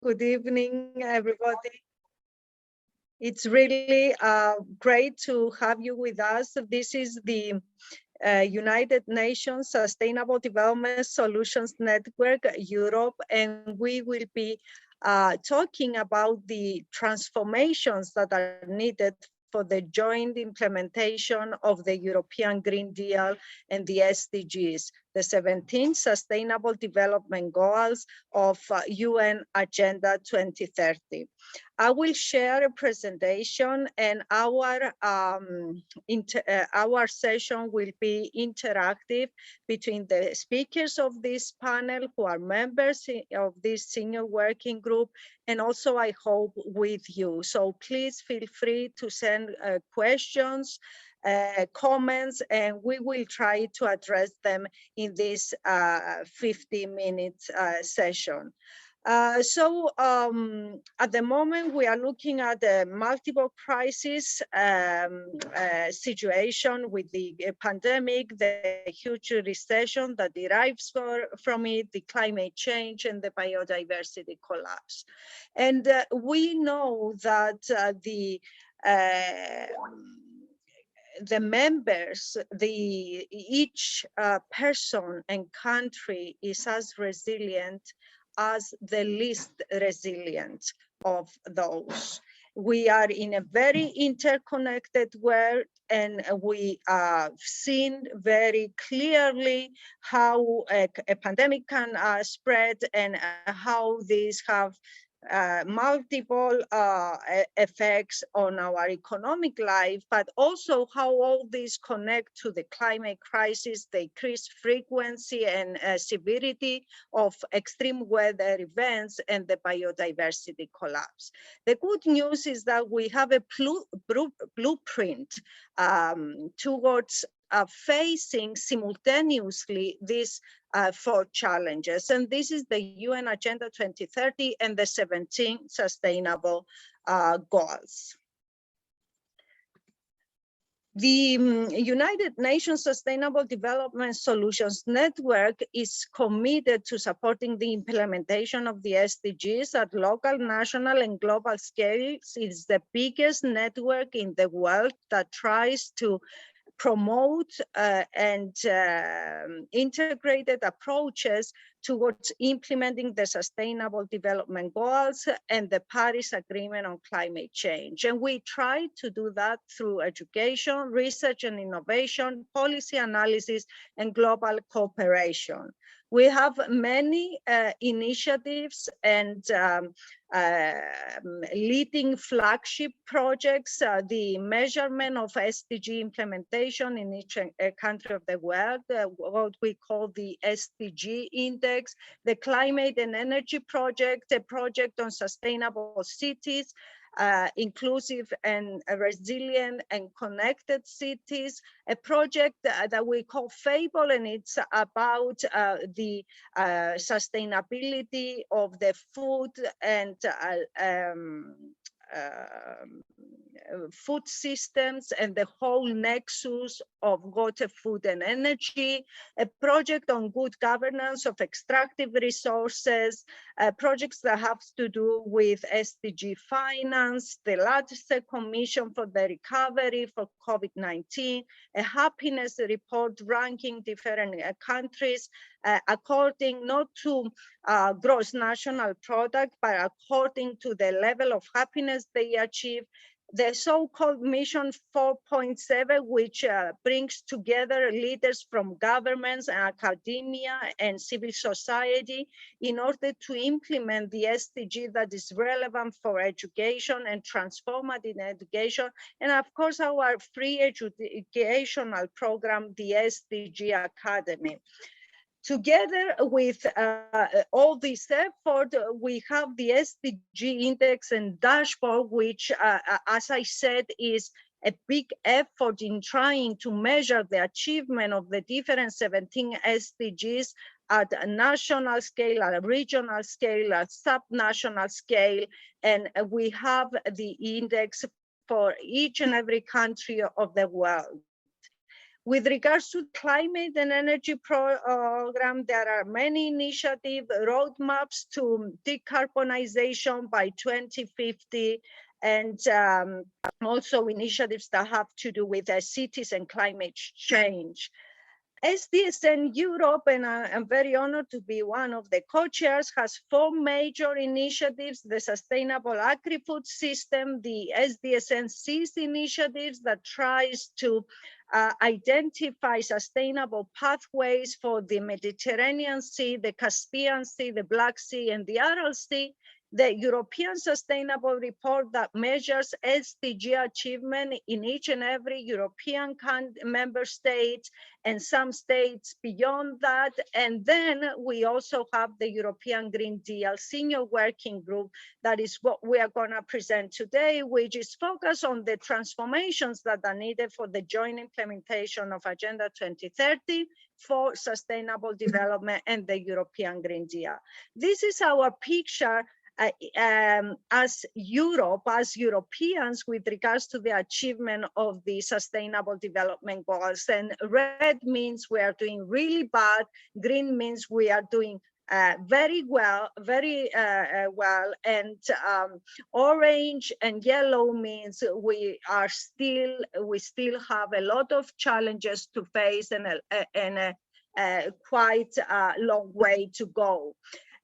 Good evening, everybody. It's really great to have you with us. This is the United Nations Sustainable Development Solutions Network Europe, and we will be talking about the transformations that are needed for the joint implementation of the European Green Deal and the SDGs, the 17 Sustainable Development Goals of UN Agenda 2030. I will share a presentation, and our session will be interactive between the speakers of this panel, who are members of this senior working group, and also, I hope, with you. So please feel free to send questions, comments, and we will try to address them in this 50-minute session. At the moment, we are looking at the multiple crisis situation with the pandemic, the huge recession that derives from it, the climate change, and the biodiversity collapse. And we know that the members, each person and country is as resilient as the least resilient of those. We are in a very interconnected world, and we have seen very clearly how a pandemic can spread, and how these have multiple effects on our economic life, but also how all these connect to the climate crisis, the increased frequency and severity of extreme weather events, and the biodiversity collapse. The good news is that we have a blueprint towards facing simultaneously these 4 challenges, and this is the UN Agenda 2030 and the 17 Sustainable Goals. The United Nations Sustainable Development Solutions Network is committed to supporting the implementation of the SDGs at local, national, and global scales. It's the biggest network in the world that tries to promote and integrated approaches towards implementing the Sustainable Development Goals and the Paris Agreement on climate change. And we try to do that through education, research and innovation, policy analysis, and global cooperation. We have many initiatives and leading flagship projects, the measurement of SDG implementation in each country of the world, what we call the SDG Index, the Climate and Energy Project, a project on sustainable cities, inclusive and resilient and connected cities, a project that we call FABLE, and it's about the sustainability of the food and food systems and the whole nexus of water, food, and energy, a project on good governance of extractive resources, projects that have to do with SDG finance, the Latter Commission for the Recovery for COVID-19, a happiness report ranking different countries according not to gross national product, but according to the level of happiness they achieve. The so-called Mission 4.7, which brings together leaders from governments and academia and civil society in order to implement the SDG that is relevant for education and transformative education. And of course, our free educational program, the SDG Academy. Together with all this effort, we have the SDG Index and Dashboard, which, as I said, is a big effort in trying to measure the achievement of the different 17 SDGs at a national scale, at a regional scale, at sub-national scale, and we have the index for each and every country of the world. With regards to climate and energy program, there are many initiatives, roadmaps to decarbonization by 2050, and also initiatives that have to do with cities and climate change. SDSN Europe, and I'm very honored to be one of the co-chairs, has 4 major initiatives: the Sustainable Agri-Food System, the SDSN Seas initiatives that tries to identify sustainable pathways for the Mediterranean Sea, the Caspian Sea, the Black Sea, and the Aral Sea, the European Sustainable Report that measures SDG achievement in each and every European member state and some states beyond that. And then we also have the European Green Deal Senior Working Group. That is what we are going to present today, which is focused on the transformations that are needed for the joint implementation of Agenda 2030 for sustainable development and the European Green Deal. This is our picture as Europe, as Europeans, with regards to the achievement of the Sustainable Development Goals. And red means we are doing really bad, green means we are doing very well, and orange and yellow means we still have a lot of challenges to face and a quite long way to go.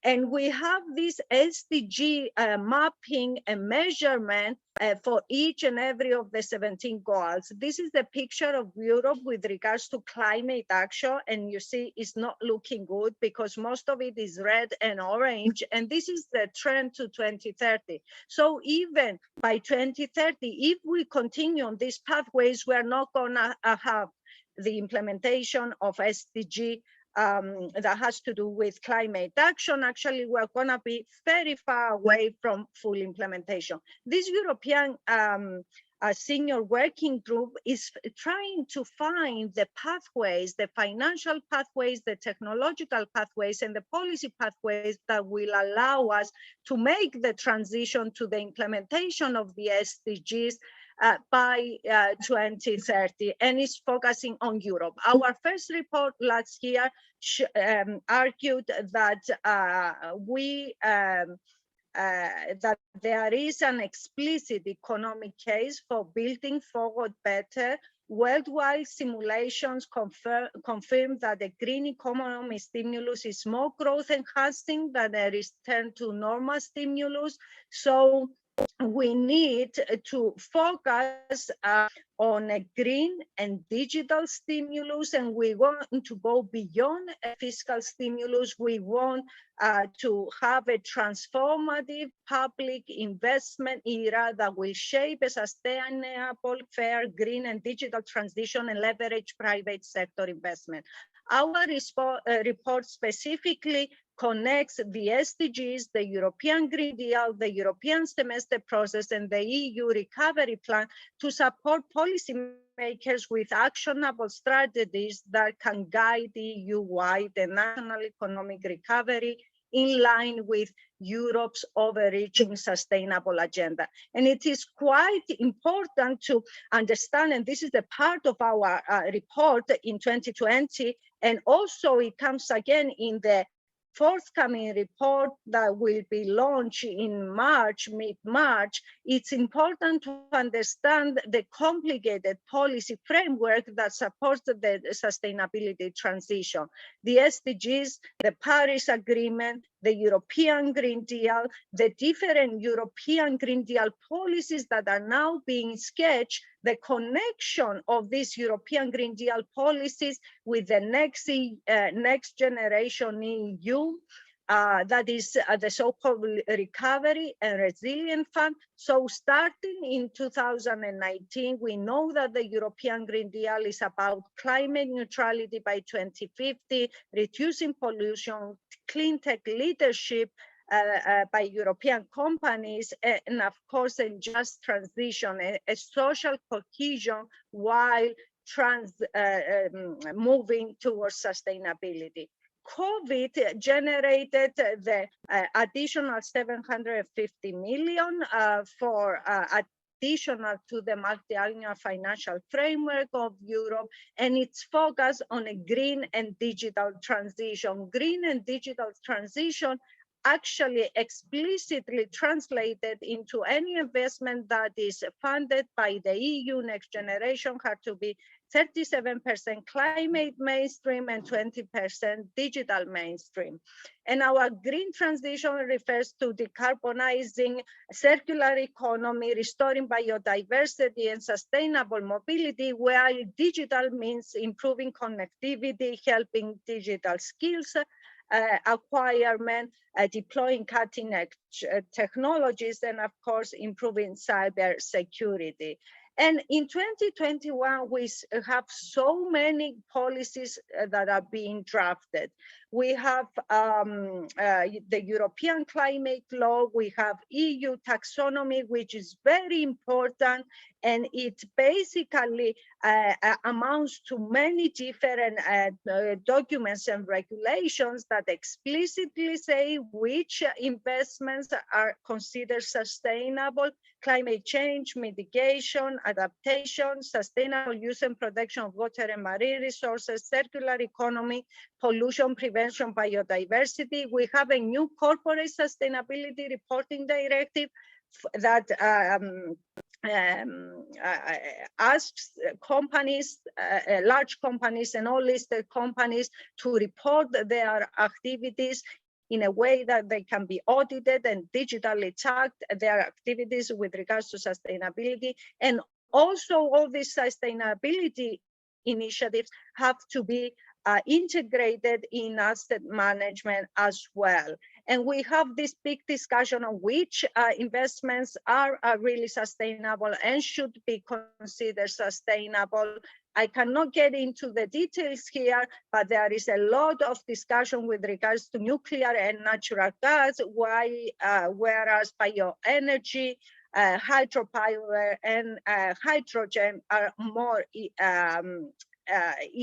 And we have this SDG mapping and measurement for each and every of the 17 goals. This is the picture of Europe with regards to climate action. And you see it's not looking good because most of it is red and orange. And this is the trend to 2030. So even by 2030, if we continue on these pathways, we're not gonna have the implementation of SDG that has to do with climate action. Actually, we're going to be very far away from full implementation. This European senior working group is trying to find the pathways, the financial pathways, the technological pathways, and the policy pathways that will allow us to make the transition to the implementation of the SDGs by 2030, and is focusing on Europe. Our first report last year argued that that there is an explicit economic case for building forward better. Worldwide simulations confirm that the green economy stimulus is more growth enhancing than a return to normal stimulus. So we need to focus on a green and digital stimulus, and we want to go beyond a fiscal stimulus. We want to have a transformative public investment era that will shape a sustainable, fair, green, and digital transition and leverage private sector investment. Our report specifically connects the SDGs, the European Green Deal, the European semester process, and the EU recovery plan to support policymakers with actionable strategies that can guide EU-wide and national economic recovery in line with Europe's overreaching sustainable agenda. And it is quite important to understand, and this is a part of our report in 2020, and also it comes again in the forthcoming report that will be launched in March, mid-March. It's important to understand the complicated policy framework that supports the sustainability transition. The SDGs, the Paris Agreement, the European Green Deal, the different European Green Deal policies that are now being sketched, the connection of these European Green Deal policies with the next generation EU, that is the so-called Recovery and Resilience Fund. So starting in 2019, we know that the European Green Deal is about climate neutrality by 2050, reducing pollution, clean tech leadership by European companies, and of course, a just transition, a social cohesion while moving towards sustainability. COVID generated the additional 750 million for additional to the multi-annual financial framework of Europe, and it's focused on a green and digital transition. Green and digital transition actually explicitly translated into any investment that is funded by the EU Next Generation had to be 37% climate mainstream and 20% digital mainstream. And our green transition refers to decarbonizing, circular economy, restoring biodiversity and sustainable mobility, while digital means improving connectivity, helping digital skills acquirement, deploying cutting-edge technologies, and of course, improving cyber security. And in 2021, we have so many policies that are being drafted. We have the European climate law, we have EU taxonomy, which is very important, and it basically amounts to many different documents and regulations that explicitly say which investments are considered sustainable: climate change, mitigation, adaptation, sustainable use and protection of water and marine resources, circular economy, pollution prevention, biodiversity. We have a new corporate sustainability reporting directive that asks companies, large companies and all listed companies to report their activities in a way that they can be audited and digitally tracked, their activities with regards to sustainability. And also all these sustainability initiatives have to be integrated in asset management as well. And we have this big discussion on which investments are really sustainable and should be considered sustainable. I cannot get into the details here, but there is a lot of discussion with regards to nuclear and natural gas, whereas bioenergy, hydropower, and hydrogen are more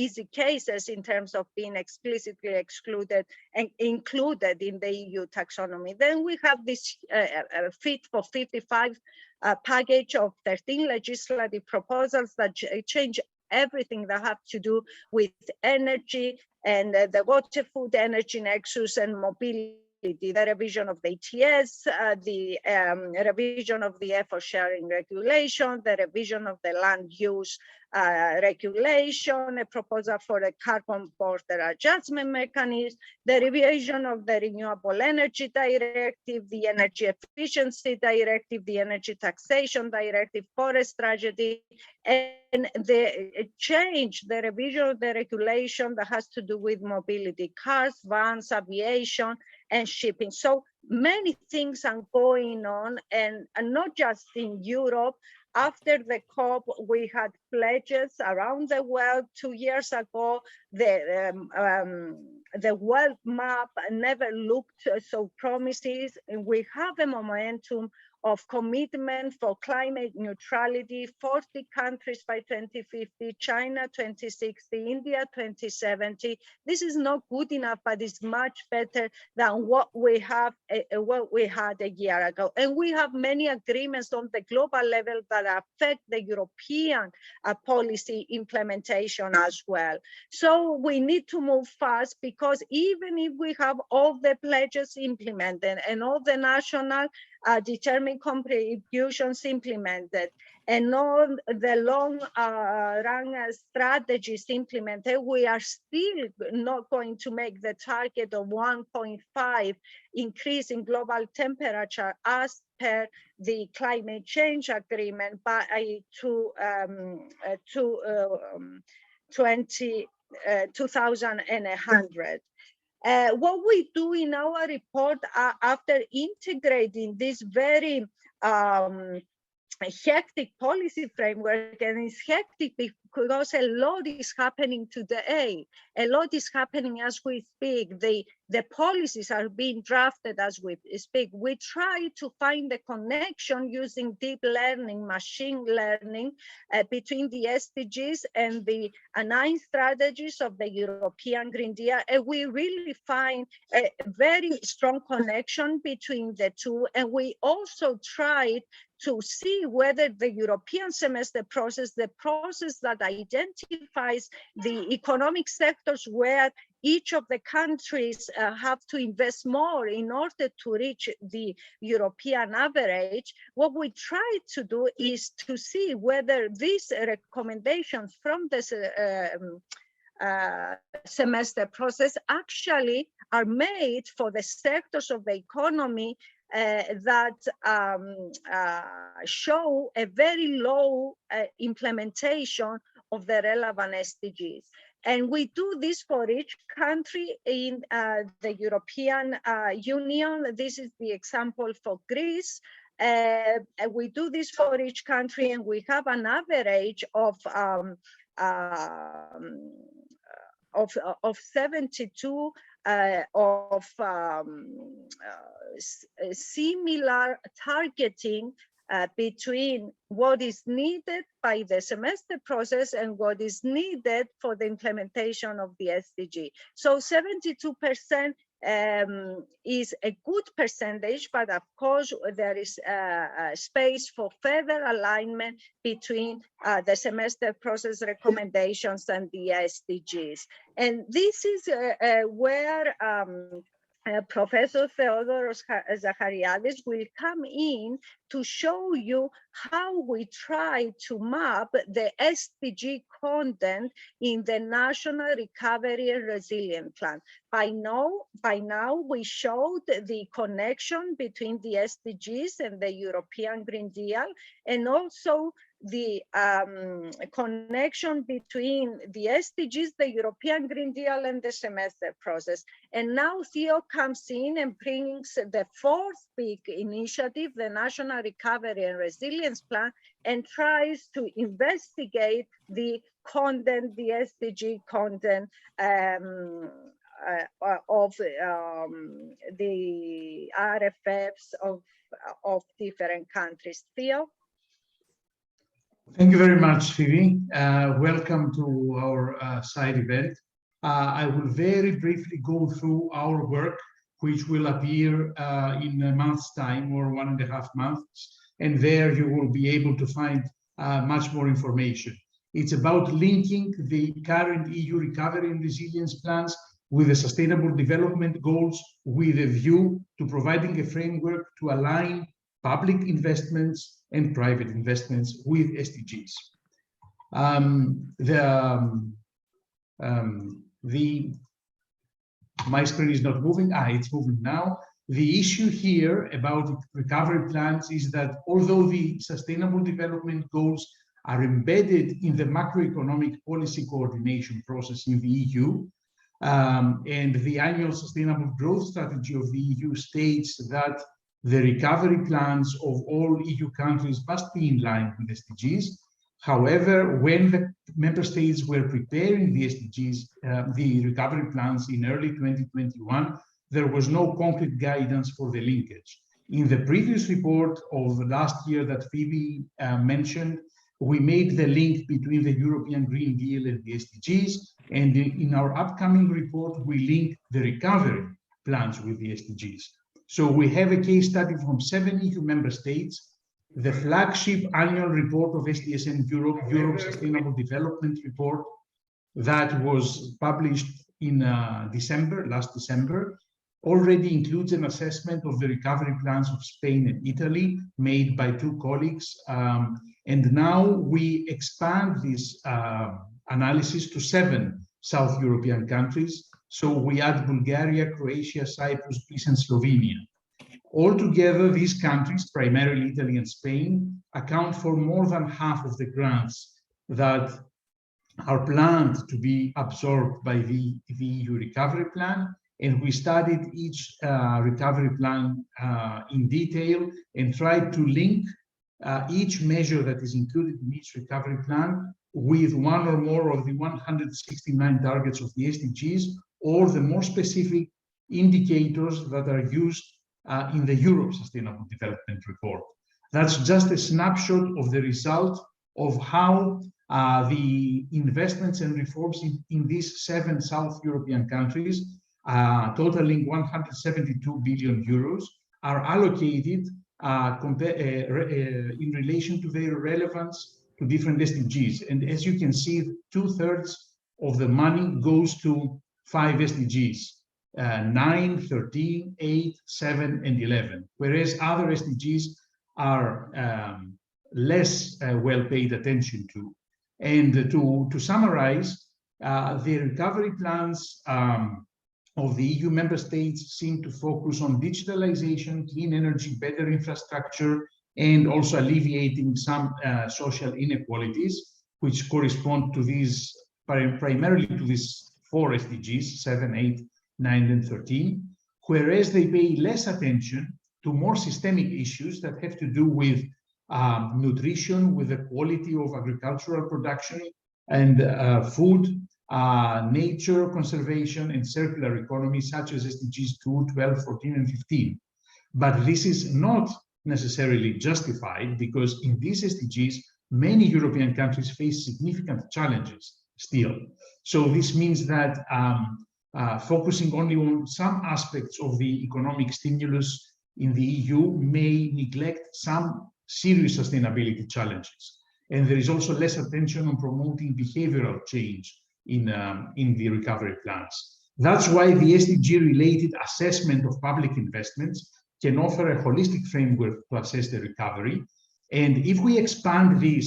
easy cases in terms of being explicitly excluded and included in the EU taxonomy. Then we have this Fit for 55 package of 13 legislative proposals that change everything that have to do with energy and the water, food, energy nexus and mobility. The revision of the ETS, the revision of the effort sharing regulation, the revision of the land use regulation, a proposal for a carbon border adjustment mechanism, the revision of the renewable energy directive, the energy efficiency directive, the energy taxation directive, forest strategy, and the revision of the regulation that has to do with mobility, cars, vans, aviation, and shipping. So many things are going on, and not just in Europe. After the COP, we had pledges around the world. 2 years ago, the world map never looked so promising. We have a momentum of commitment for climate neutrality, 40 countries by 2050, China 2060, India 2070. This is not good enough, but it's much better than what we had a year ago. And we have many agreements on the global level that affect the European policy implementation as well. So we need to move fast, because even if we have all the pledges implemented and all the national determined contributions implemented and all the long run strategies implemented, we are still not going to make the target of 1.5 increase in global temperature as per the climate change agreement by 2100. What we do in our report after integrating this very hectic policy framework, and it's hectic because a lot is happening today. A lot is happening as we speak. The the policies are being drafted as we speak, we try to find the connection using deep learning, machine learning between the SDGs and the 9 strategies of the European Green Deal. And we really find a very strong connection between the two. And we also tried to see whether the European semester process, the process that identifies the economic sectors where each of the countries have to invest more in order to reach the European average, what we try to do is to see whether these recommendations from this semester process actually are made for the sectors of the economy that show a very low implementation of the relevant SDGs. And we do this for each country in the European Union. This is the example for Greece. We do this for each country, and we have an average of 72 of similar targeting between what is needed by the semester process and what is needed for the implementation of the SDG. So 72% is a good percentage, but of course there is space for further alignment between the semester process recommendations and the SDGs. And this is where Professor Theodoros Zachariadis will come in to show you how we try to map the SDG content in the National Recovery and Resilience Plan. By now, we showed the connection between the SDGs and the European Green Deal, and also the connection between the SDGs, the European Green Deal, and the semester process. And now Theo comes in and brings the 4th big initiative, the National Recovery and Resilience Plan, and tries to investigate the content, the SDG content of the RFFs of different countries. Theo? Thank you very much, Phoebe. Welcome to our side event. I will very briefly go through our work, which will appear in a month's time or 1.5 months. And there you will be able to find much more information. It's about linking the current EU recovery and resilience plans with the Sustainable Development Goals, with a view to providing a framework to align public investments and private investments with SDGs. My screen is not moving. It's moving now. The issue here about recovery plans is that although the Sustainable Development Goals are embedded in the macroeconomic policy coordination process in the EU, and the annual Sustainable Growth Strategy of the EU states that the recovery plans of all EU countries must be in line with SDGs. However, when the member states were preparing the SDGs, the recovery plans in early 2021, there was no concrete guidance for the linkage. In the previous report of last year that Phoebe mentioned, we made the link between the European Green Deal and the SDGs, and in our upcoming report, we link the recovery plans with the SDGs. So we have a case study from 7 EU member states, the flagship annual report of SDSN Europe Sustainable Development Report that was published in last December, already includes an assessment of the recovery plans of Spain and Italy made by 2 colleagues. And now we expand this analysis to 7 South European countries. So we add Bulgaria, Croatia, Cyprus, Greece, and Slovenia. Altogether, these countries, primarily Italy and Spain, account for more than half of the grants that are planned to be absorbed by the EU recovery plan. And we studied each recovery plan in detail and tried to link each measure that is included in each recovery plan with one or more of the 169 targets of the SDGs, or the more specific indicators that are used in the Europe Sustainable Development Report. That's just a snapshot of the result of how the investments and reforms in these 7 South European countries, totaling 172 billion euros, are allocated in relation to their relevance to different SDGs. And as you can see, 2/3 of the money goes to 5 SDGs, 9, 13, 8, 7, and 11, whereas other SDGs are less well paid attention to. And to summarize, the recovery plans of the EU member states seem to focus on digitalization, clean energy, better infrastructure, and also alleviating some social inequalities, which correspond to these, primarily to these 4 SDGs, 7, 8, 9, and 13, whereas they pay less attention to more systemic issues that have to do with nutrition, with the quality of agricultural production and food, nature conservation, and circular economy, such as SDGs 2, 12, 14, and 15. But this is not necessarily justified, because in these SDGs, many European countries face significant challenges still. So this means that focusing only on some aspects of the economic stimulus in the EU may neglect some serious sustainability challenges. And there is also less attention on promoting behavioral change in the recovery plans. That's why the SDG-related assessment of public investments can offer a holistic framework to assess the recovery. And if we expand this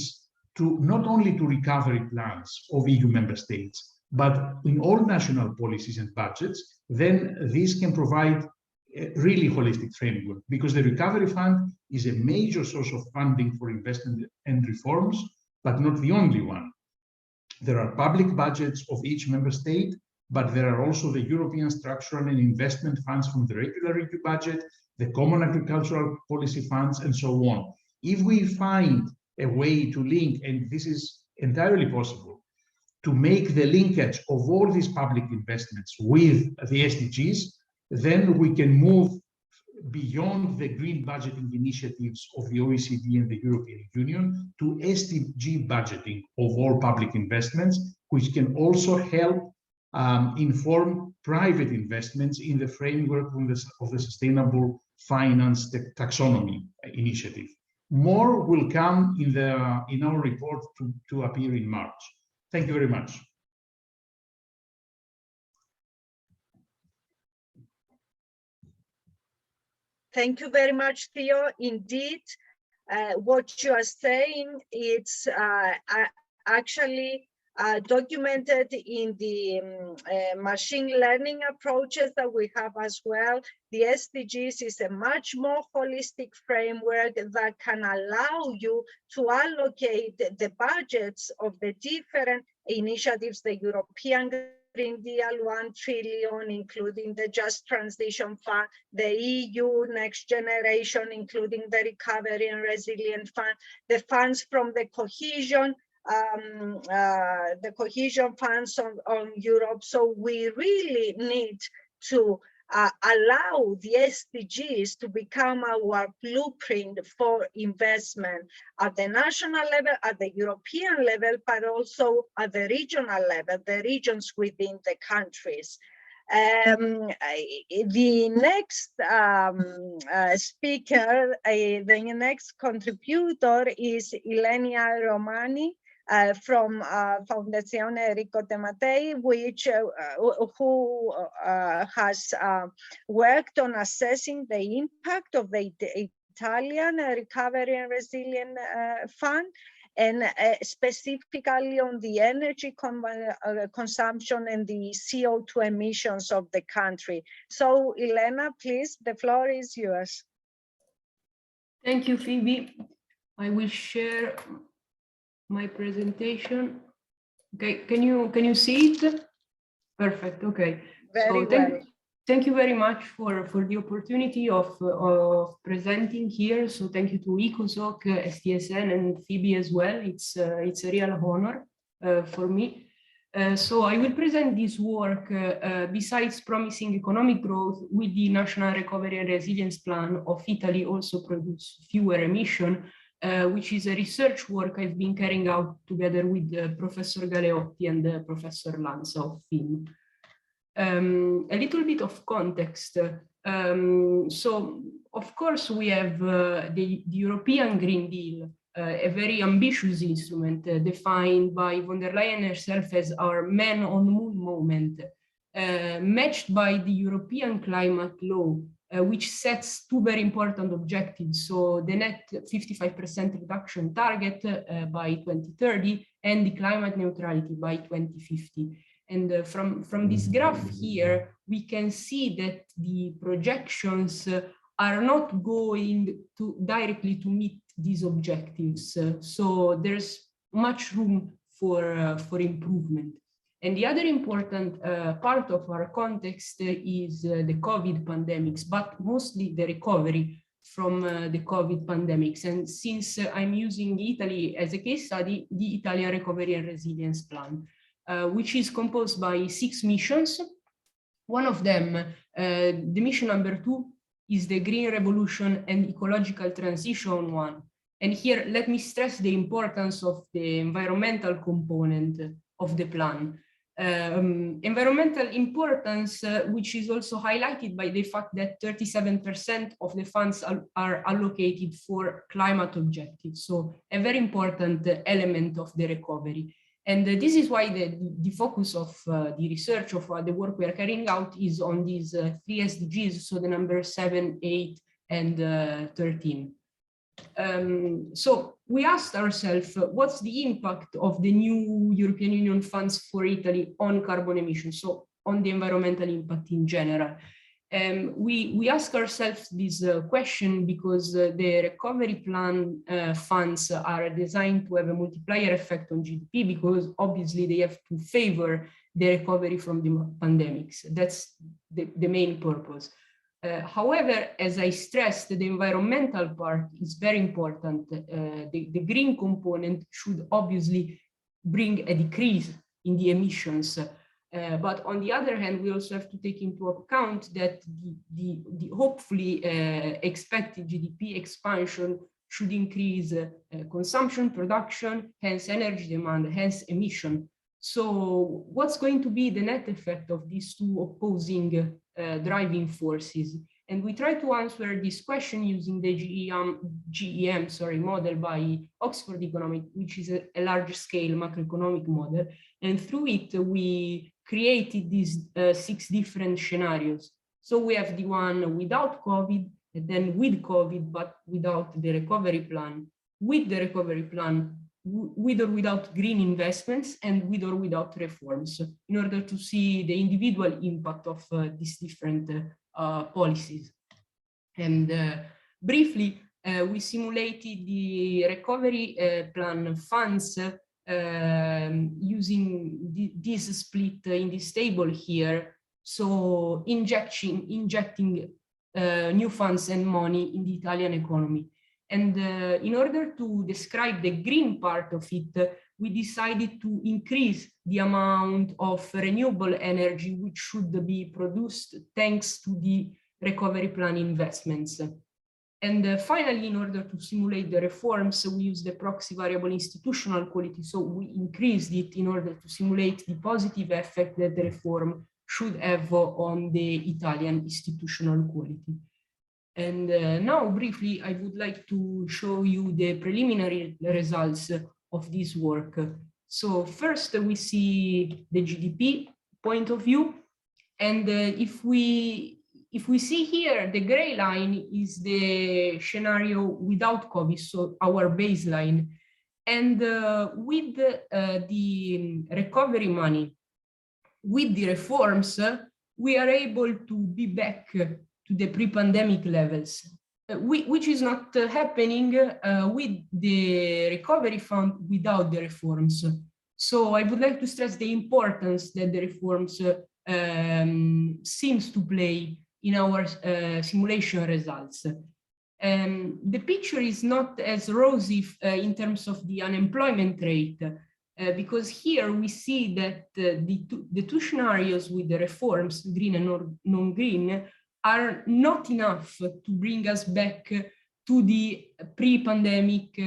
to not only to recovery plans of EU member states, but in all national policies and budgets, then this can provide a really holistic framework, because the Recovery Fund is a major source of funding for investment and reforms, but not the only one. There are public budgets of each member state, but there are also the European structural and investment funds from the regular EU budget, the common agricultural policy funds, and so on. If we find a way to link, and this is entirely possible, to make the linkage of all these public investments with the SDGs, then we can move beyond the green budgeting initiatives of the OECD and the European Union to SDG budgeting of all public investments, which can also help inform private investments in the framework of the Sustainable Finance Taxonomy Initiative. More will come in our report to appear in March. Thank you very much. Thank you very much, Theo. Indeed, what you are saying, it's actually documented in the machine learning approaches that we have as well. The SDGs is a much more holistic framework that can allow you to allocate the budgets of the different initiatives, the European Green Deal, 1 trillion, including the Just Transition Fund, the EU Next Generation, including the Recovery and Resilience Fund, the funds from the cohesion funds on Europe. So we really need to allow the SDGs to become our blueprint for investment at the national level, at the European level, but also at the regional level, the regions within the countries. The next speaker, the next contributor is Elenia Romani, from Fondazione Enrico De Mattei, who has worked on assessing the impact of the Italian Recovery and Resilience Fund, and specifically on the energy consumption and the CO2 emissions of the country. So, Elena, please, the floor is yours. Thank you, Phoebe. I will share my presentation. Okay, can you see it? Perfect. Okay. Very well. Thank you very much for the opportunity of presenting here. So thank you to ECOSOC, SDSN, and Phoebe as well. It's a real honor for me. So I will present this work besides promising economic growth with the National Recovery and Resilience Plan of Italy also produce fewer emission, which is a research work I've been carrying out together with Professor Galeotti and Professor Lanza of FIM. A little bit of context. So, of course, we have the European Green Deal, a very ambitious instrument defined by von der Leyen herself as our man on the moon moment, matched by the European climate law, which sets two very important objectives. So the net 55% reduction target by 2030 and the climate neutrality by 2050. And from this graph here, we can see that the projections are not going to directly to meet these objectives. So there's much room for improvement. And the other important part of our context is the COVID pandemics, but mostly the recovery from the COVID pandemics. And since I'm using Italy as a case study, the Italian Recovery and Resilience Plan, which is composed by 6 missions. One of them, the mission number 2, is the Green Revolution and Ecological Transition one. And here, let me stress the importance of the environmental component of the plan. Environmental importance, which is also highlighted by the fact that 37% of the funds are allocated for climate objectives. So a very important element of the recovery. And this is why the focus of the research of the work we are carrying out is on these 3 SDGs, so the number 7, 8, and 13. So we asked ourselves, what's the impact of the new European Union funds for Italy on carbon emissions, so on the environmental impact in general? We ask ourselves this question because the recovery plan funds are designed to have a multiplier effect on GDP, because obviously they have to favor the recovery from the pandemics. That's the main purpose. However, as I stressed, the environmental part is very important. The green component should obviously bring a decrease in the emissions. But on the other hand, we also have to take into account that the hopefully expected GDP expansion should increase consumption, production, hence energy demand, hence emission. So what's going to be the net effect of these two opposing driving forces? And we try to answer this question using the GEM model by Oxford Economics, which is a large-scale macroeconomic model. And through it, we created these 6 different scenarios. So we have the one without COVID, and then with COVID, but without the recovery plan, with the recovery plan, with or without green investments, and with or without reforms, in order to see the individual impact of these different policies. And briefly, we simulated the recovery plan funds using this split in this table here. So injecting new funds and money in the Italian economy. And in order to describe the green part of it, we decided to increase the amount of renewable energy which should be produced thanks to the recovery plan investments. And finally, in order to simulate the reforms, we used the proxy variable institutional quality. So we increased it in order to simulate the positive effect that the reform should have on the Italian institutional quality. And now, briefly, I would like to show you the preliminary results of this work. So first, we see the GDP point of view. And if we see here, the gray line is the scenario without COVID, so our baseline. And with the recovery money, with the reforms, we are able to be back to the pre-pandemic levels, which is not happening with the recovery fund without the reforms. So I would like to stress the importance that the reforms seems to play in our simulation results. The picture is not as rosy in terms of the unemployment rate. because here we see that the two scenarios with the reforms, green and non-green, are not enough to bring us back to the pre-pandemic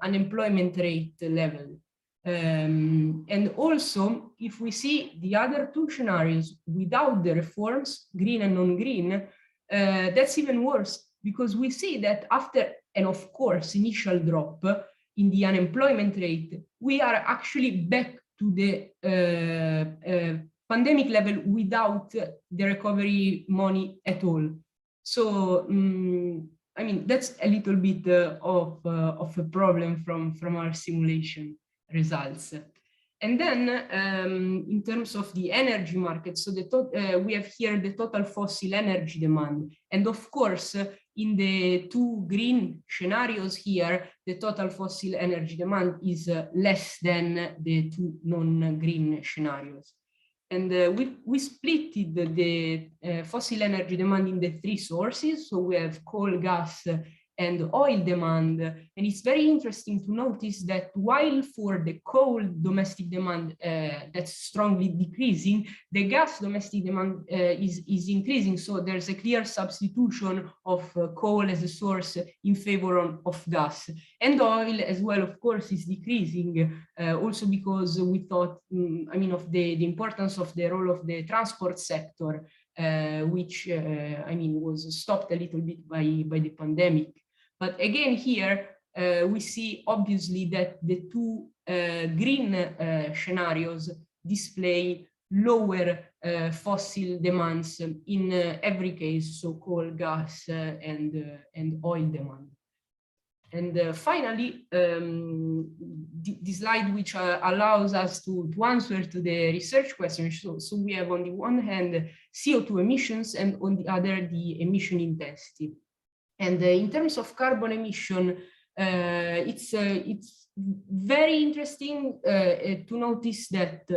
unemployment rate level. And also, if we see the other two scenarios without the reforms, green and non-green, that's even worse, because we see that after, and of course, initial drop in the unemployment rate, we are actually back to the pandemic level without the recovery money at all. So, I mean, that's a little bit of a problem from our simulation results. And then in terms of the energy market, so we have here the total fossil energy demand. And of course, in the two green scenarios here, the total fossil energy demand is less than the two non-green scenarios. And we split the fossil energy demand in the three sources. So we have coal, gas, and oil demand. And it's very interesting to notice that while for the coal domestic demand that's strongly decreasing, the gas domestic demand is increasing. So there's a clear substitution of coal as a source in favor of gas. And oil as well, of course, is decreasing, also because we thought, I mean, of the importance of the role of the transport sector, which, I mean, was stopped a little bit by the pandemic. But again, here, we see obviously that the two green scenarios display lower fossil demands in every case, so coal, gas, and oil demand. And finally, the slide which allows us to answer to the research questions. So we have on the one hand CO2 emissions, and on the other the emission intensity. And in terms of carbon emission, it's very interesting to notice that,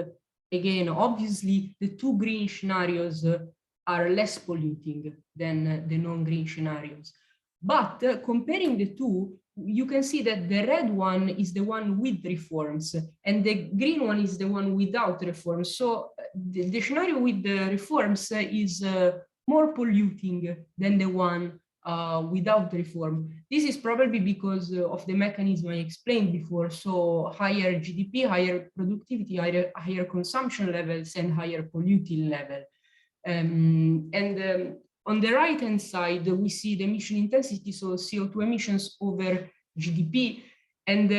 again, obviously, the two green scenarios are less polluting than the non-green scenarios. But comparing the two, you can see that the red one is the one with reforms, and the green one is the one without reforms. So the scenario with the reforms is more polluting than the one without reform. This is probably because of the mechanism I explained before. So higher GDP, higher productivity, higher consumption levels, and higher polluting level. On the right-hand side, we see the emission intensity, so CO2 emissions over GDP. And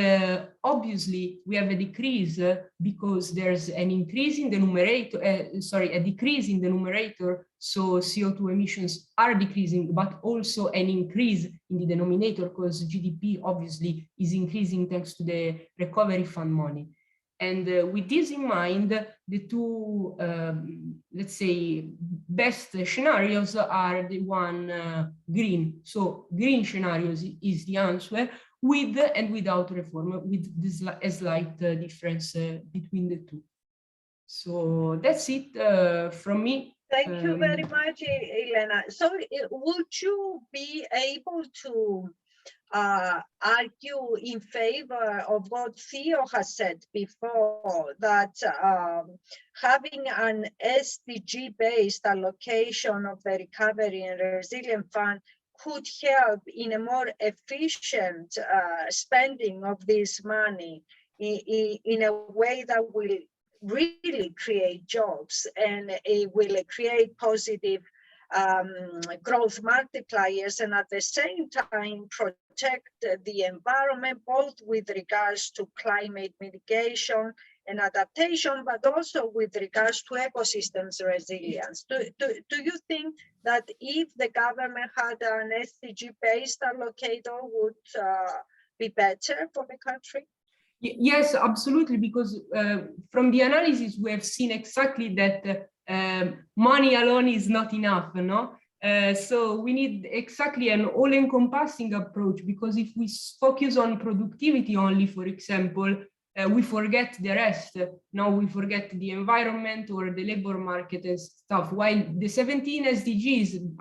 obviously, we have a decrease because there's an increase in the numerator, a decrease in the numerator, so CO2 emissions are decreasing, but also an increase in the denominator because GDP obviously is increasing thanks to the recovery fund money. And with this in mind, the two, let's say, best scenarios are the one green. So green scenarios is the answer, with and without reform, with this a slight difference between the two. So that's it from me. Thank you very much, Elena. So would you be able to argue in favor of what Theo has said before, that having an SDG-based allocation of the Recovery and Resilience Fund could help in a more efficient spending of this money in a way that will really create jobs, and it will create positive growth multipliers, and at the same time protect the environment, both with regards to climate mitigation and adaptation, but also with regards to ecosystems resilience. Do you think that if the government had an SDG-based allocator, would be better for the country? Yes, absolutely, because from the analysis we have seen exactly that money alone is not enough, no? So we need exactly an all-encompassing approach, because if we focus on productivity only, for example, we forget the rest. Now we forget the environment or the labor market and stuff. While the 17 SDGs,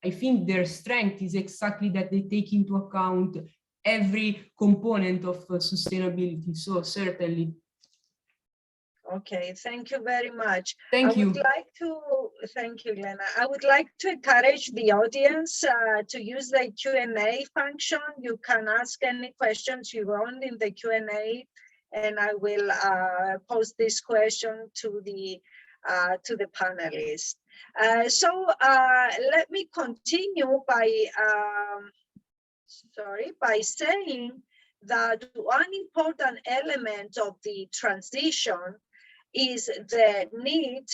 I think their strength is exactly that they take into account every component of sustainability. So certainly. Okay, thank you very much. Thank you. Thank you, Lena. I would like to encourage the audience to use the Q&A function. You can ask any questions you want in the Q&A, and I will pose this question to the panelists. So let me continue by saying that one important element of the transition is the need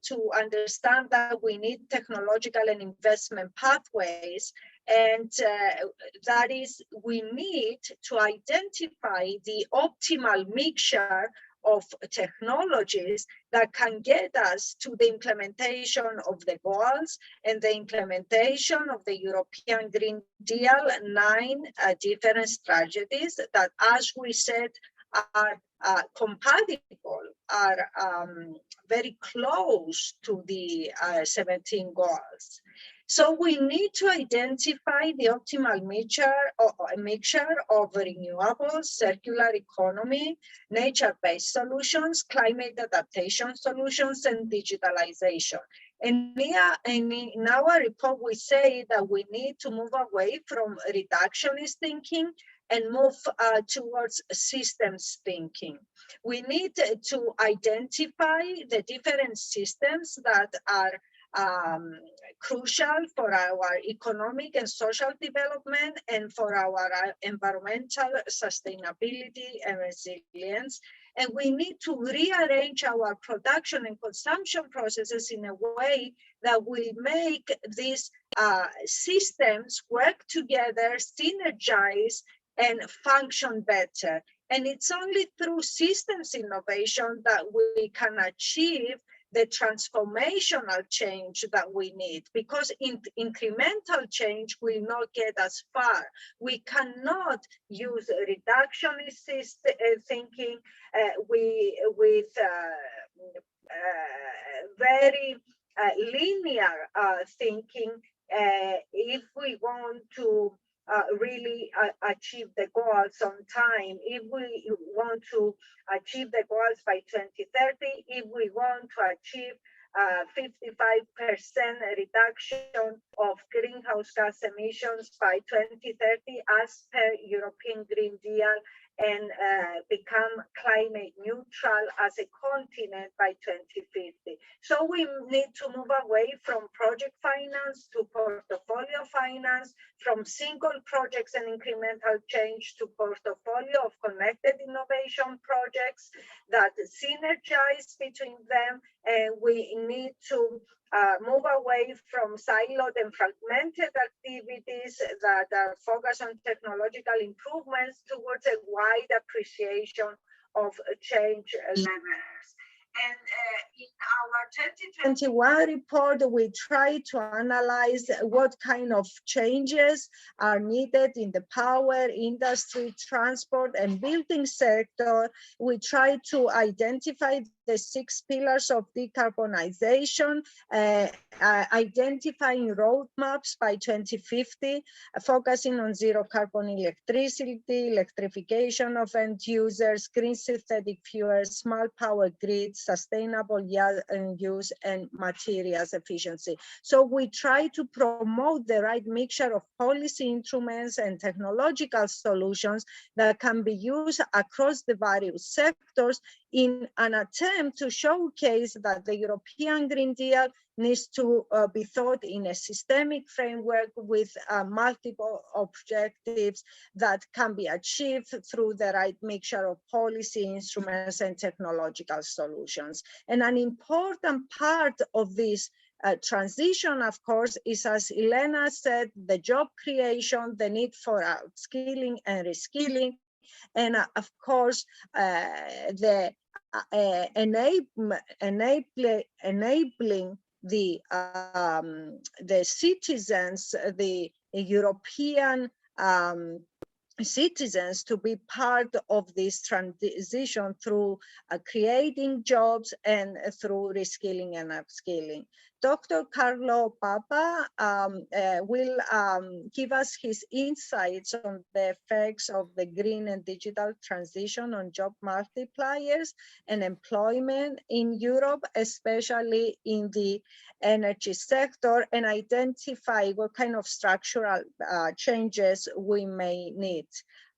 to understand that we need technological and investment pathways, and that is, we need to identify the optimal mixture of technologies that can get us to the implementation of the goals and the implementation of the European Green Deal 9 different strategies that, as we said, are compatible, are very close to the 17 goals. So we need to identify the optimal mixture of renewables, circular economy, nature-based solutions, climate adaptation solutions, and digitalization. And in our report, we say that we need to move away from reductionist thinking and move towards systems thinking. We need to identify the different systems that are crucial for our economic and social development and for our environmental sustainability and resilience. And we need to rearrange our production and consumption processes in a way that will make these systems work together, synergize, and function better. And it's only through systems innovation that we can achieve the transformational change that we need, because incremental change will not get us far. We cannot use reductionist thinking with very linear thinking if we want to really achieve the goals on time, if we want to achieve the goals by 2030, if we want to achieve 55% reduction of greenhouse gas emissions by 2030 as per European Green Deal, and become climate neutral as a continent by 2050. So we need to move away from project finance to portfolio finance, from single projects and incremental change to portfolio of connected innovation projects that synergize between them. And we need to move away from siloed and fragmented activities that are focused on technological improvements towards a wide appreciation of change levels. And in our 2021 report, we try to analyze what kind of changes are needed in the power, industry, transport, and building sector. We try to identify the 6 pillars of decarbonization, identifying roadmaps by 2050, focusing on zero carbon electricity, electrification of end users, green synthetic fuels, smart power grids, sustainable use, and materials efficiency. So we try to promote the right mixture of policy instruments and technological solutions that can be used across the various sectors in an attempt to showcase that the European Green Deal needs to be thought in a systemic framework with multiple objectives that can be achieved through the right mixture of policy instruments and technological solutions. And an important part of this transition, of course, is, as Elena said, the job creation, the need for upskilling and reskilling, and of course, the enabling the citizens, the European citizens, to be part of this transition through creating jobs and through reskilling and upskilling. Dr. Carlo Papa will give us his insights on the effects of the green and digital transition on job multipliers and employment in Europe, especially in the energy sector, and identify what kind of structural changes we may need.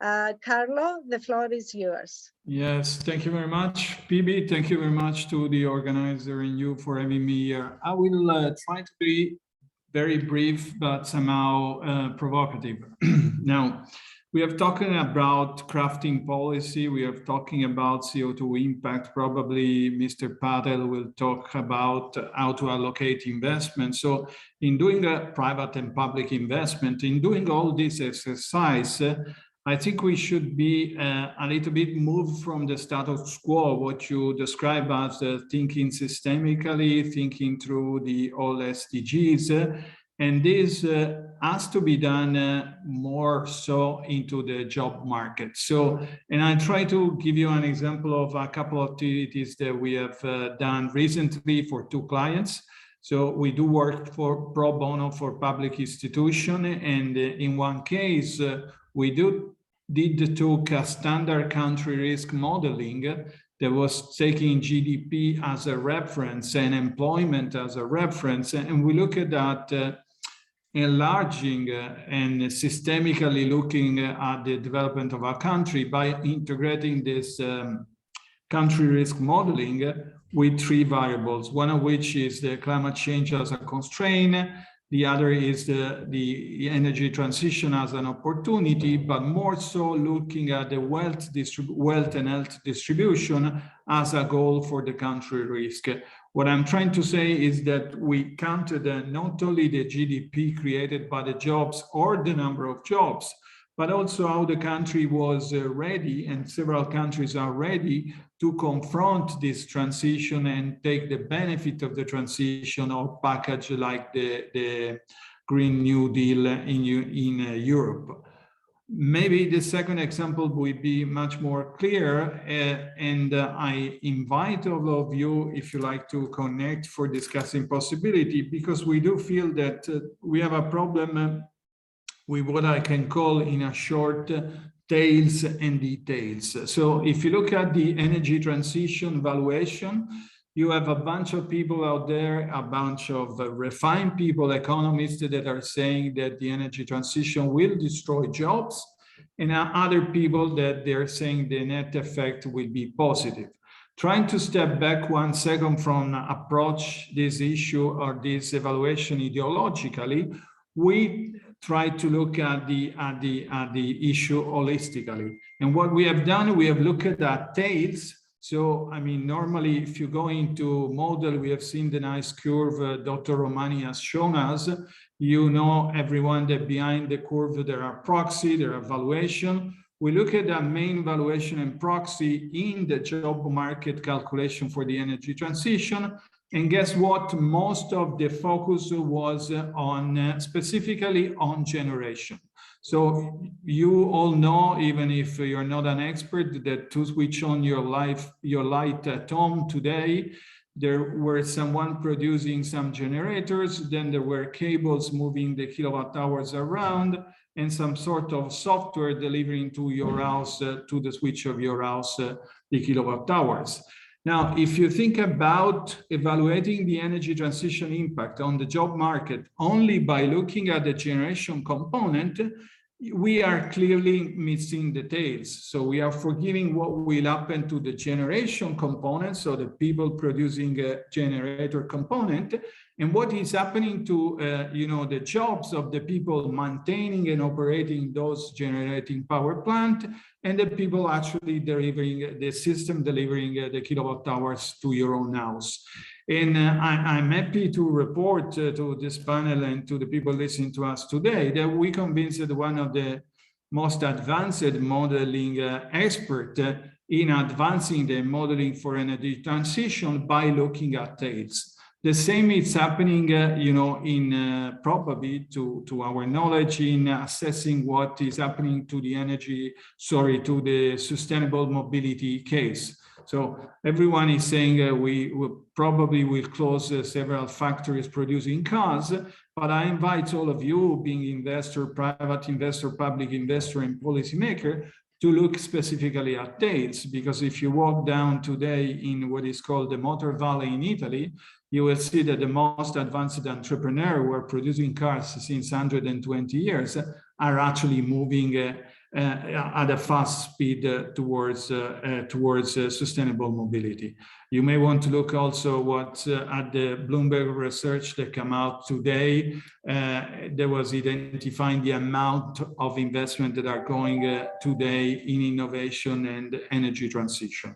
Carlo, the floor is yours. Yes, thank you very much, Phoebe. Thank you very much to the organizer and you for having me here. I will try to be very brief, but somehow provocative. Now, we are talking about crafting policy. We are talking about CO2 impact. Probably Mr. Patel will talk about how to allocate investment. So in doing a private and public investment, in doing all this exercise, I think we should be a little bit moved from the status quo, what you describe as thinking systemically, thinking through the all SDGs. And this has to be done more so into the job market. So, and I try to give you an example of a couple of activities that we have done recently for 2 clients. So we do work for pro bono for public institution, and in one case, we took a standard country risk modeling that was taking GDP as a reference and employment as a reference, and we look at that enlarging and systemically looking at the development of our country by integrating this country risk modeling with 3 variables, one of which is the climate change as a constraint, the other is the energy transition as an opportunity, but more so looking at the wealth and health distribution as a goal for the country risk. What I'm trying to say is that we counted not only the GDP created by the jobs or the number of jobs, but also how the country was ready, and several countries are ready to confront this transition and take the benefit of the transition or package like the Green New Deal in Europe. Maybe the second example will be much more clear, and I invite all of you, if you like, to connect for discussing possibility, because we do feel that we have a problem with what I can call in a short tails and details. So if you look at the energy transition valuation, you have a bunch of people out there, a bunch of refined people, economists that are saying that the energy transition will destroy jobs, and other people that they're saying the net effect will be positive. Trying to step back 1 second from approach this issue or this evaluation ideologically, we try to look at the issue holistically. And what we have done, we have looked at that tails. So, I mean, normally, if you go into model, we have seen the nice curve Dr. Romani has shown us. You know, everyone, that behind the curve, there are proxy, there are valuation. We look at the main valuation and proxy in the job market calculation for the energy transition. And guess what? Most of the focus was on specifically on generation. So you all know, even if you're not an expert, that to switch on your light at home today, there were someone producing some generators, then there were cables moving the kilowatt hours around, and some sort of software delivering to your house, to the switch of your house, the kilowatt hours. Now, if you think about evaluating the energy transition impact on the job market only by looking at the generation component, we are clearly missing the tails. So we are forgetting what will happen to the generation component, so the people producing a generator component, and what is happening to the jobs of the people maintaining and operating those generating power plant, and the people actually delivering the system, delivering the kilowatt hours to your own house. And I'm happy to report to this panel and to the people listening to us today that we convinced one of the most advanced modeling expert in advancing the modeling for energy transition by looking at tails. The same is happening, in probably to our knowledge in assessing what is happening to the to the sustainable mobility case. So everyone is saying we probably will close several factories producing cars, but I invite all of you, being investor, private investor, public investor, and policymaker, to look specifically at Tails, because if you walk down today in what is called the Motor Valley in Italy, you will see that the most advanced entrepreneurs who are producing cars since 120 years are actually moving at a fast speed towards sustainable mobility. You may want to look also at the Bloomberg research that came out today. There was identifying the amount of investment that are going today in innovation and energy transition.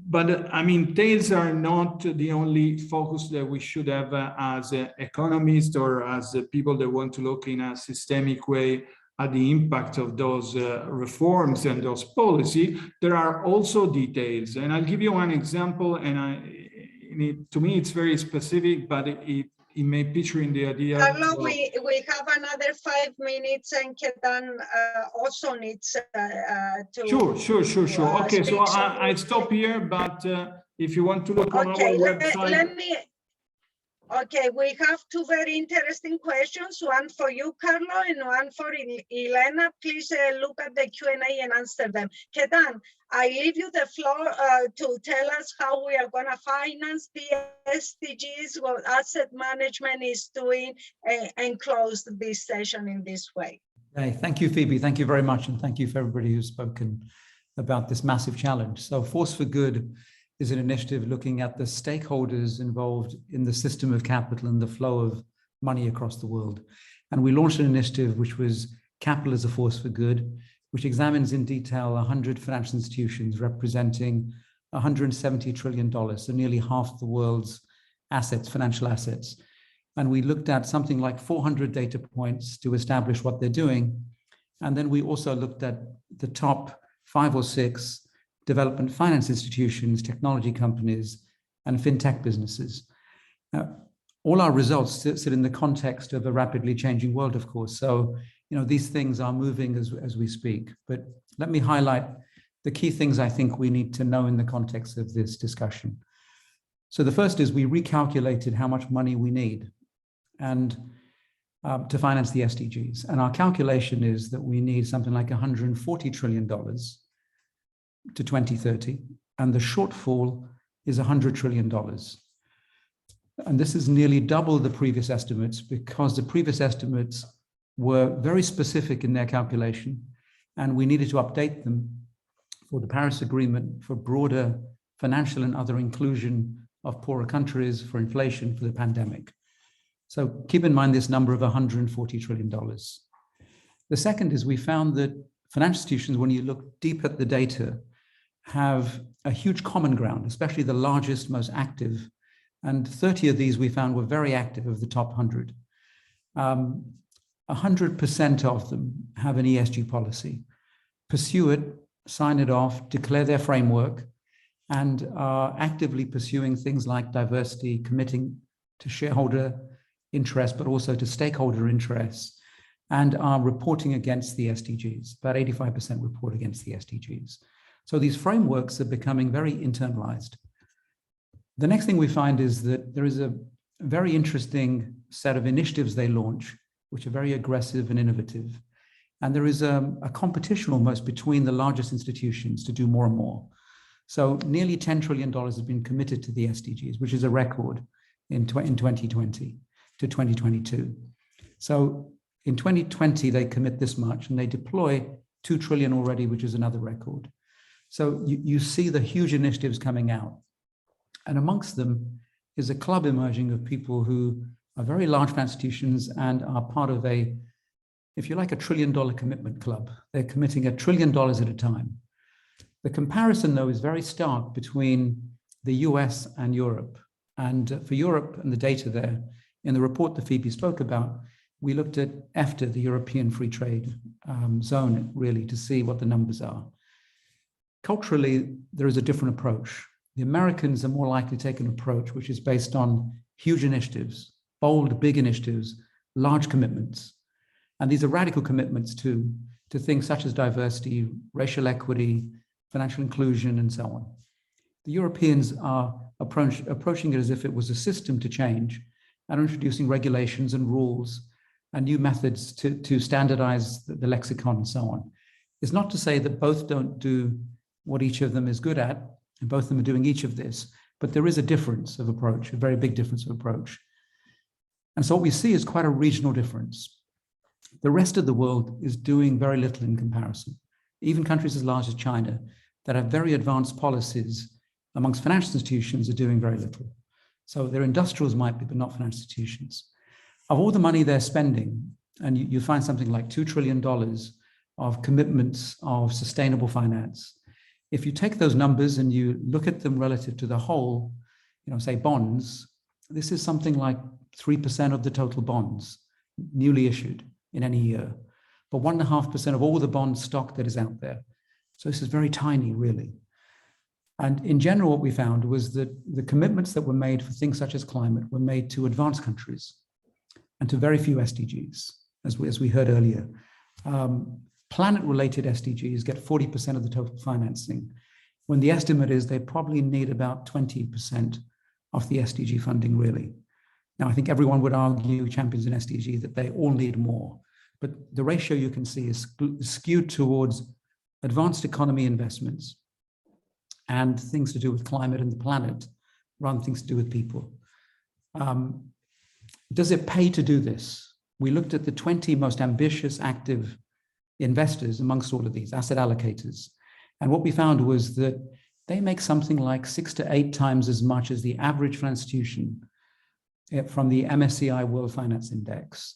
But I mean, Tails are not the only focus that we should have as economists or as people that want to look in a systemic way at the impact of those reforms and those policy. There are also details, and I'll give you one example. And to me, it's very specific, but it may picture in the idea. Carlo, we have another 5 minutes, and Ketan also needs to. Sure. Okay, so I stop here, but if you want to look on our website. Okay, we have 2 very interesting questions, one for you, Carlo, and one for Elena. Please look at the Q&A and answer them. Ketan, I leave you the floor to tell us how we are going to finance the SDGs, what asset management is doing, and close this session in this way. Hey, thank you, Phoebe. Thank you very much. And thank you for everybody who's spoken about this massive challenge. So Force for Good is an initiative looking at the stakeholders involved in the system of capital and the flow of money across the world. And we launched an initiative which was Capital as a Force for Good, which examines in detail 100 financial institutions representing $170 trillion, so nearly half the world's assets, financial assets. And we looked at something like 400 data points to establish what they're doing. And then we also looked at the top 5 or 6 development finance institutions, technology companies, and fintech businesses. All our results sit in the context of a rapidly changing world, of course. So, these things are moving as we speak. But let me highlight the key things I think we need to know in the context of this discussion. So the first is we recalculated how much money we need and to finance the SDGs. And our calculation is that we need something like $140 trillion to 2030, and the shortfall is $100 trillion. And this is nearly double the previous estimates, because the previous estimates were very specific in their calculation, and we needed to update them for the Paris Agreement, for broader financial and other inclusion of poorer countries, for inflation, for the pandemic. So keep in mind this number of $140 trillion. The second is we found that financial institutions, when you look deep at the data, have a huge common ground, especially the largest, most active. And 30 of these we found were very active of the top 100. 100% of them have an ESG policy, pursue it, sign it off, declare their framework, and are actively pursuing things like diversity, committing to shareholder interest, but also to stakeholder interests, and are reporting against the SDGs. About 85% report against the SDGs. So these frameworks are becoming very internalized. The next thing we find is that there is a very interesting set of initiatives they launch, which are very aggressive and innovative. And there is a competition almost between the largest institutions to do more and more. So nearly $10 trillion has been committed to the SDGs, which is a record in 2020 to 2022. So in 2020, they commit this much, and they deploy $2 trillion already, which is another record. So you see the huge initiatives coming out. And amongst them is a club emerging of people who are very large institutions and are part of a, if you like, $1 trillion commitment club. They're committing $1 trillion at a time. The comparison, though, is very stark between the US and Europe. And for Europe and the data there, in the report that Phoebe spoke about, we looked at EFTA, the European Free Trade Zone, really, to see what the numbers are. Culturally, there is a different approach. The Americans are more likely to take an approach which is based on huge initiatives, bold, big initiatives, large commitments. And these are radical commitments to things such as diversity, racial equity, financial inclusion, and so on. The Europeans are approaching it as if it was a system to change and introducing regulations and rules and new methods to standardize the lexicon and so on. It's not to say that both don't do what each of them is good at, and both of them are doing each of this, but there is a difference of approach, a very big difference of approach. And so what we see is quite a regional difference. The rest of the world is doing very little in comparison. Even countries as large as China that have very advanced policies amongst financial institutions are doing very little. So their industrials might be, but not financial institutions. Of all the money they're spending, and you find something like $2 trillion of commitments of sustainable finance. If you take those numbers and you look at them relative to the whole, say bonds, this is something like 3% of the total bonds newly issued in any year, but 1.5% of all the bond stock that is out there. So this is very tiny, really. And in general, what we found was that the commitments that were made for things such as climate were made to advanced countries and to very few SDGs, as we heard earlier. Planet-related SDGs get 40% of the total financing, when the estimate is they probably need about 20% of the SDG funding, really. Now, I think everyone would argue, champions in SDG, that they all need more. But the ratio you can see is skewed towards advanced economy investments and things to do with climate and the planet, rather than things to do with people. Does it pay to do this? We looked at the 20 most ambitious active investors amongst all of these asset allocators. And what we found was that they make something like 6 to 8 times as much as the average financial institution from the MSCI World Finance Index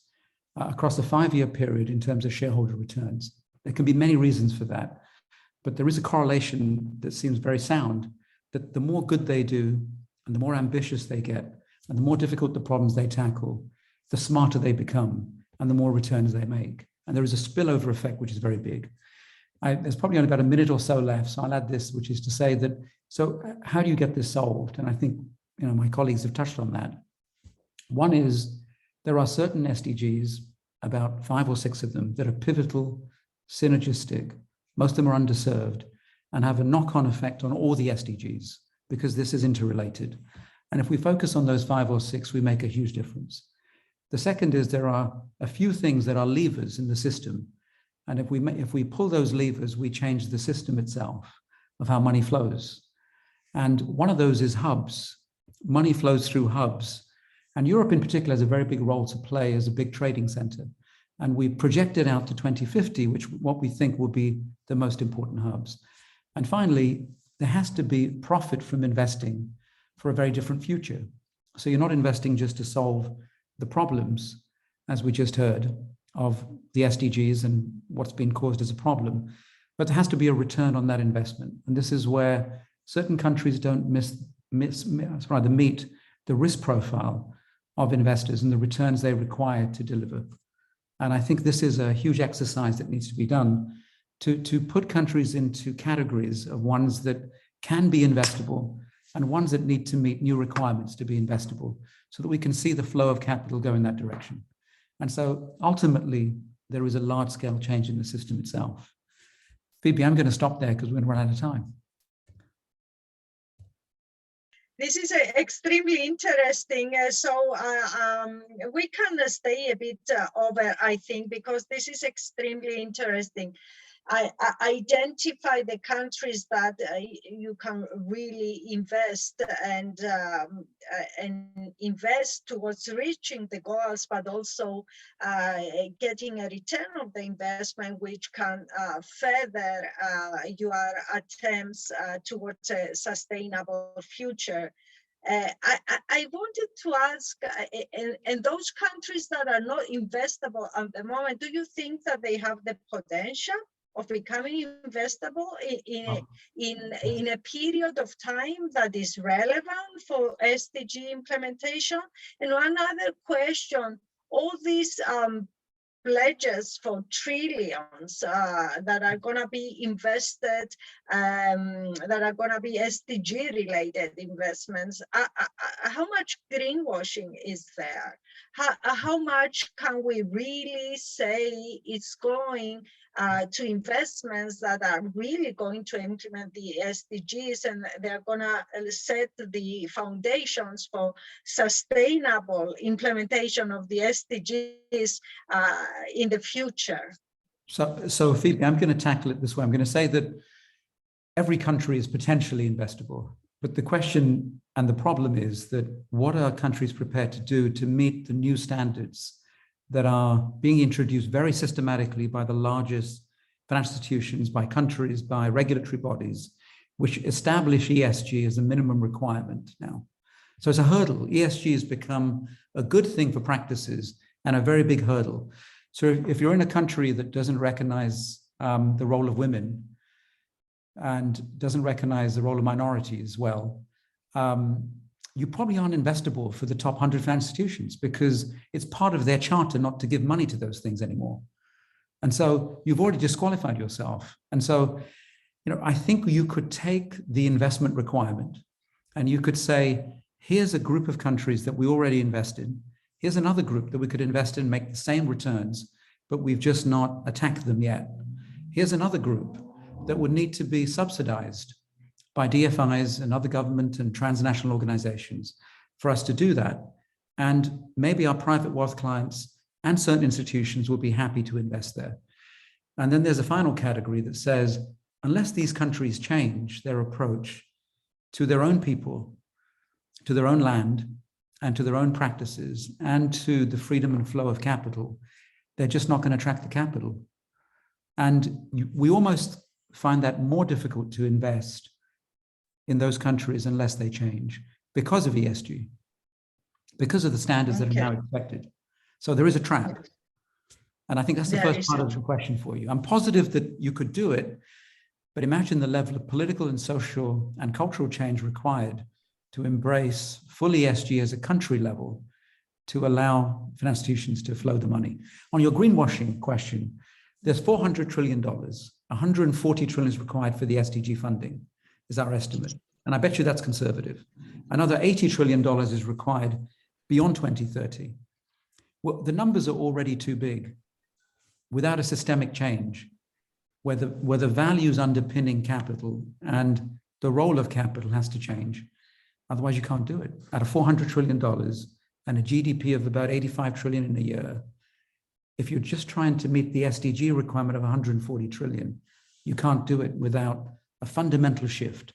across a 5-year period in terms of shareholder returns. There can be many reasons for that, but there is a correlation that seems very sound, that the more good they do and the more ambitious they get and the more difficult the problems they tackle, the smarter they become and the more returns they make. And there is a spillover effect, which is very big. There's probably only about a minute or so left, so I'll add this, which is to say that, so how do you get this solved? And I think my colleagues have touched on that. One is there are certain SDGs, about 5 or 6 of them, that are pivotal, synergistic. Most of them are underserved and have a knock-on effect on all the SDGs because this is interrelated. And if we focus on those 5 or 6, we make a huge difference. The second is there are a few things that are levers in the system. And if we pull those levers, we change the system itself of how money flows. And one of those is hubs. Money flows through hubs. And Europe in particular has a very big role to play as a big trading center. And we projected out to 2050, what we think will be the most important hubs. And finally, there has to be profit from investing for a very different future. So you're not investing just to solve the problems, as we just heard, of the SDGs and what's been caused as a problem, but there has to be a return on that investment. And this is where certain countries don't meet the risk profile of investors and the returns they require to deliver. And I think this is a huge exercise that needs to be done to put countries into categories of ones that can be investable and ones that need to meet new requirements to be investable, so that we can see the flow of capital go in that direction. And so ultimately, there is a large-scale change in the system itself. Phoebe, I'm going to stop there because we're going to run out of time. This is extremely interesting. We can stay a bit over, I think, because this is extremely interesting. I identify the countries that you can really invest and invest towards reaching the goals, but also getting a return of the investment, which can further your attempts towards a sustainable future. I wanted to ask, in those countries that are not investable at the moment, do you think that they have the potential of becoming investable in a period of time that is relevant for SDG implementation? And one other question, all these pledges for trillions that are going to be invested, that are going to be SDG related investments. How much greenwashing is there? How much can we really say it's going to investments that are really going to implement the SDGs, and they're going to set the foundations for sustainable implementation of the SDGs in the future? So Phoebe, I'm going to tackle it this way. I'm going to say that every country is potentially investable, but the question and the problem is that what are countries prepared to do to meet the new standards that are being introduced very systematically by the largest financial institutions, by countries, by regulatory bodies, which establish ESG as a minimum requirement now. So it's a hurdle. ESG has become a good thing for practices and a very big hurdle. So if you're in a country that doesn't recognize the role of women and doesn't recognize the role of minorities well, you probably aren't investable for the top 100 financial institutions because it's part of their charter not to give money to those things anymore. And so you've already disqualified yourself. And so, I think you could take the investment requirement and you could say, here's a group of countries that we already invest in. Here's another group that we could invest in, make the same returns, but we've just not attacked them yet. Here's another group that would need to be subsidized by DFIs and other government and transnational organizations for us to do that. And maybe our private wealth clients and certain institutions will be happy to invest there. And then there's a final category that says, unless these countries change their approach to their own people, to their own land, and to their own practices, and to the freedom and flow of capital, they're just not going to attract the capital. And we almost find that more difficult to invest in those countries unless they change because of ESG, because of the standards that are now expected. So there is a trap. And I think that's the first part of the question for you. I'm positive that you could do it, but imagine the level of political and social and cultural change required to embrace full ESG as a country level to allow financial institutions to flow the money. On your greenwashing question, there's $400 trillion, 140 trillion is required for the SDG funding, is our estimate. And I bet you that's conservative. Another $80 trillion is required beyond 2030. Well, the numbers are already too big without a systemic change, where the values underpinning capital and the role of capital has to change. Otherwise, you can't do it. At a $400 trillion and a GDP of about 85 trillion in a year, if you're just trying to meet the SDG requirement of 140 trillion, you can't do it without a fundamental shift.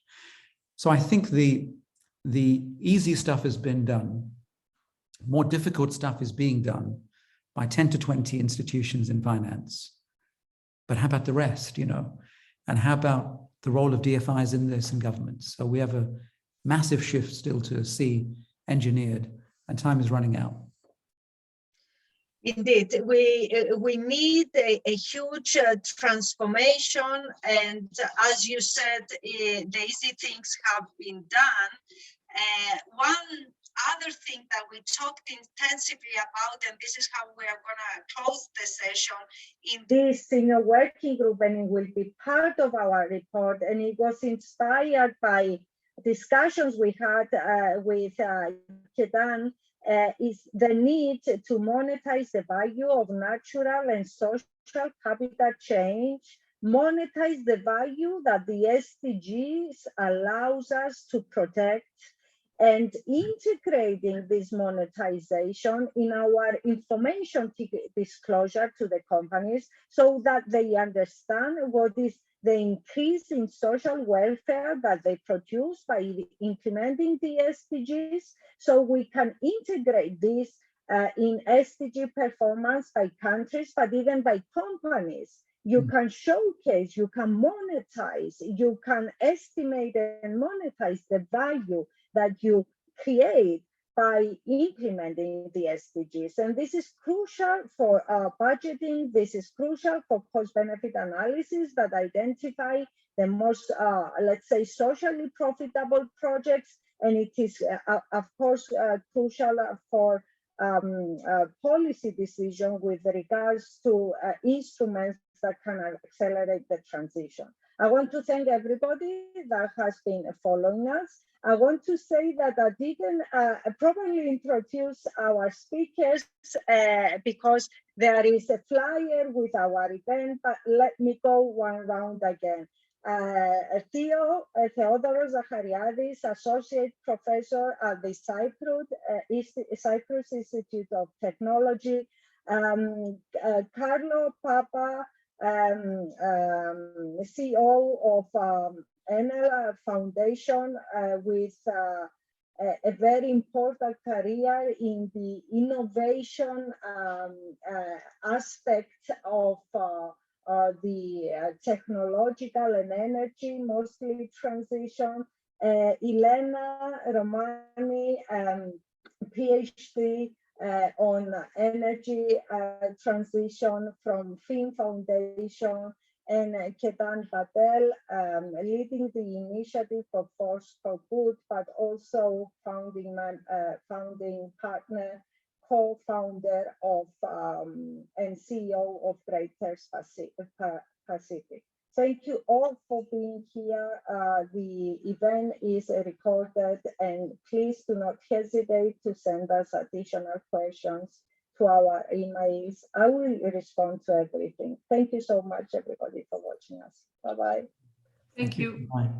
So I think the easy stuff has been done. More difficult stuff is being done by 10 to 20 institutions in finance. But how about the rest, And how about the role of DFIs in this and governments? So we have a massive shift still to see engineered, and time is running out. Indeed, we need a huge transformation, and as you said, the easy things have been done. One other thing that we talked intensively about, and this is how we are going to close the session, in this senior working group, and it will be part of our report, and it was inspired by discussions we had with Kedan, is the need to monetize the value of natural and social habitat change, monetize the value that the SDGs allows us to protect, and integrating this monetization in our information disclosure to the companies so that they understand what is the increase in social welfare that they produce by implementing the SDGs, so we can integrate this in SDG performance by countries, but even by companies. You can showcase, you can monetize, you can estimate and monetize the value that you create by implementing the SDGs. And this is crucial for budgeting. This is crucial for cost-benefit analysis that identify the most, let's say, socially profitable projects. And it is, of course, crucial for policy decision with regards to instruments that can accelerate the transition. I want to thank everybody that has been following us. I want to say that I didn't properly introduce our speakers because there is a flyer with our event, but let me go one round again. Theodoros Zachariadis, Associate Professor at the Cyprus Institute of Technology, Carlo Papa, CEO of Enel Foundation with a very important career in the innovation aspect of the technological and energy, mostly transition. Elena Romani, PhD on energy transition from FIN Foundation, and Ketan Patel, leading the initiative for Force for Good, but also founding partner, co-founder of and CEO of Greater Pacific. Thank you all for being here. The event is recorded, and please do not hesitate to send us additional questions to our emails. I will respond to everything. Thank you so much, everybody, for watching us. Bye-bye. Thank you. Bye.